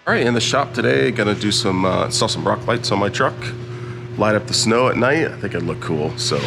All right, in the shop today, gonna do some install some rock lights on my truck, light up the snow at night. I think it'd look cool. So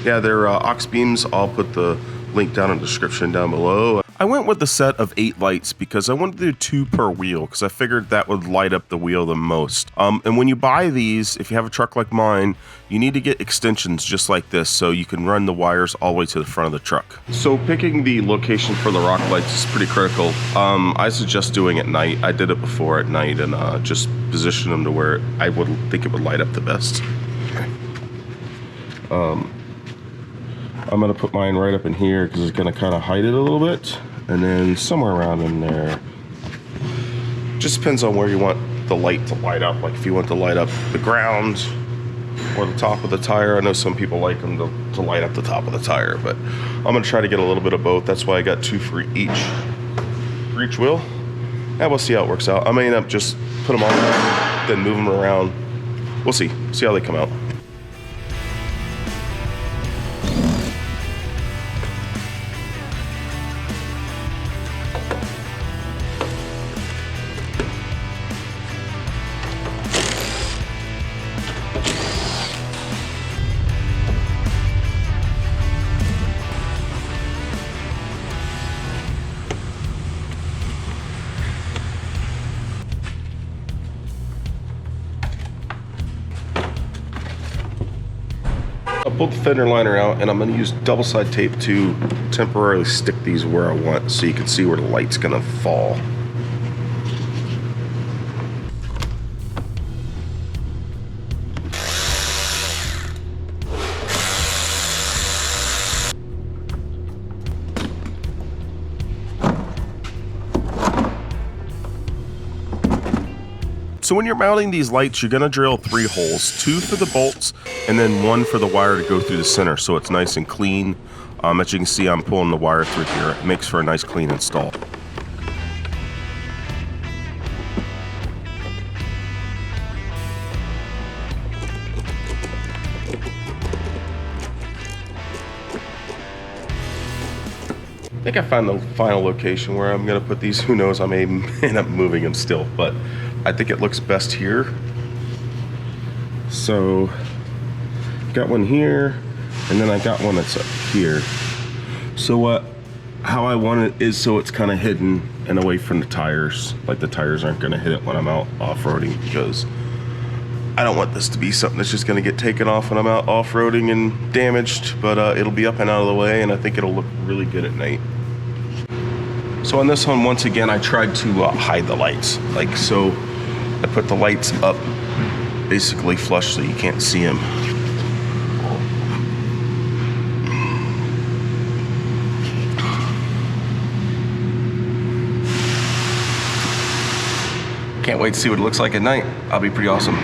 yeah, they're Auxbeams. I'll put the link down in the description down below. I went with the set of 8 lights because I wanted to do 2 per wheel because I figured that would light up the wheel the most. And when you buy these, if you have a truck like mine, you need to get extensions just like this so you can run the wires all the way to the front of the truck. So picking the location for the rock lights is pretty critical. I suggest doing it at night. I did it before at night and just position them to where I would think it would light up the best. I'm gonna put mine right up in here because it's gonna kind of hide it a little bit, and then somewhere around in there. Just depends on where you want the light to light up. Like if you want to light up the ground or the top of the tire. I know some people like them to light up the top of the tire, but I'm gonna try to get a little bit of both. That's why I got 2 for each wheel. And we'll see how it works out. I may end up just put them on, then move them around. We'll see how they come out. I pulled the fender liner out and I'm going to use double side tape to temporarily stick these where I want so you can see where the light's going to fall. So when you're mounting these lights, you're gonna drill 3 holes, 2 for the bolts, and then 1 for the wire to go through the center so it's nice and clean. As you can see, I'm pulling the wire through here. It makes for a nice clean install. I think I found the final location where I'm gonna put these. Who knows, I may end up moving them still, but I think it looks best here. So, got one here, and then I got one that's up here. So how I want it is so it's kind of hidden and away from the tires. Like the tires aren't gonna hit it when I'm out off-roading, because I don't want this to be something that's just gonna get taken off when I'm out off-roading and damaged, but it'll be up and out of the way, and I think it'll look really good at night. So on this one, once again, I tried to hide the lights. Like so, I put the lights up basically flush so you can't see them. Can't wait to see what it looks like at night. That'll be pretty awesome.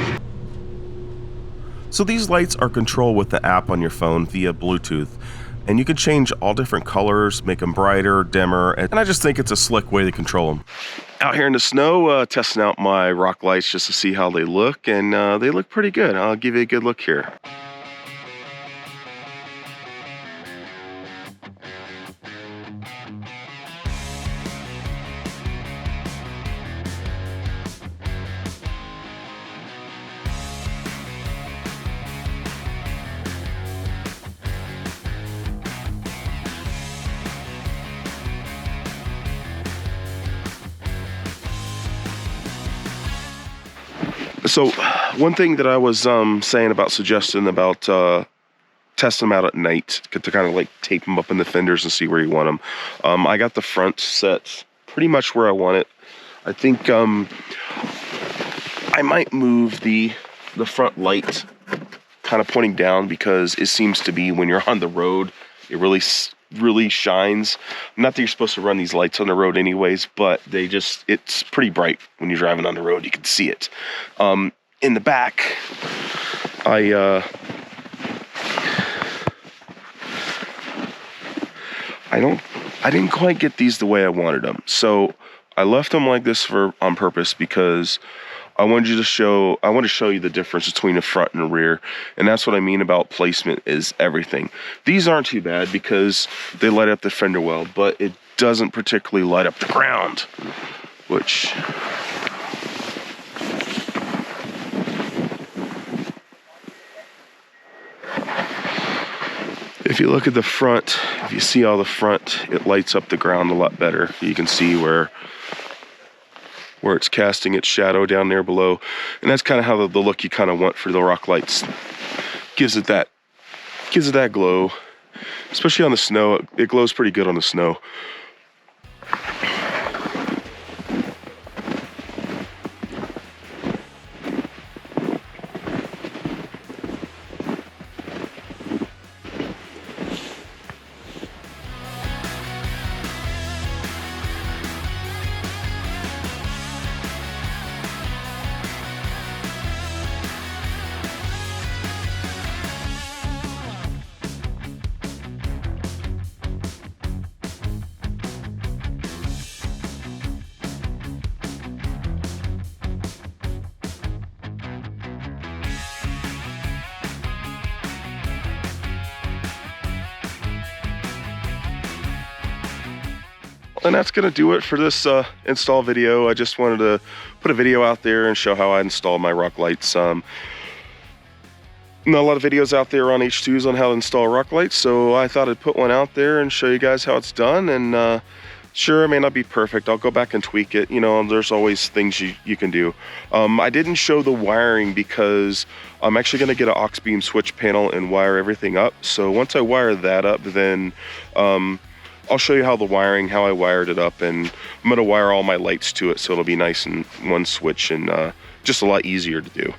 So these lights are controlled with the app on your phone via Bluetooth, and you can change all different colors, make them brighter, dimmer, and I just think it's a slick way to control them. Out here in the snow, testing out my rock lights just to see how they look, and they look pretty good. I'll give you a good look here. So one thing that I was saying about suggesting about testing them out at night to kind of like tape them up in the fenders and see where you want them. I got the front set pretty much where I want it. I think I might move the front light kind of pointing down because it seems to be when you're on the road, it really shines. Not that you're supposed to run these lights on the road anyways, but it's pretty bright when you're driving on the road. You can see it. In the back, I didn't quite get these the way I wanted them. So I left them like this on purpose because I want to show you the difference between the front and the rear, and that's what I mean about placement is everything. These aren't too bad because they light up the fender well, but it doesn't particularly light up the ground, which If you look at the front, if you see all the front, it lights up the ground a lot better. You can see where it's casting its shadow down there below. And that's kind of how the look you kind of want for the rock lights. Gives it that glow, especially on the snow. It glows pretty good on the snow. And that's gonna do it for this install video. I just wanted to put a video out there and show how I install my rock lights. Not a lot of videos out there on H2s on how to install rock lights, so I thought I'd put one out there and show you guys how it's done. And sure, it may not be perfect. I'll go back and tweak it. You know, there's always things you can do. I didn't show the wiring because I'm actually gonna get an Auxbeam switch panel and wire everything up. So once I wire that up, then I'll show you how I wired it up, and I'm gonna wire all my lights to it so it'll be nice and one switch and just a lot easier to do.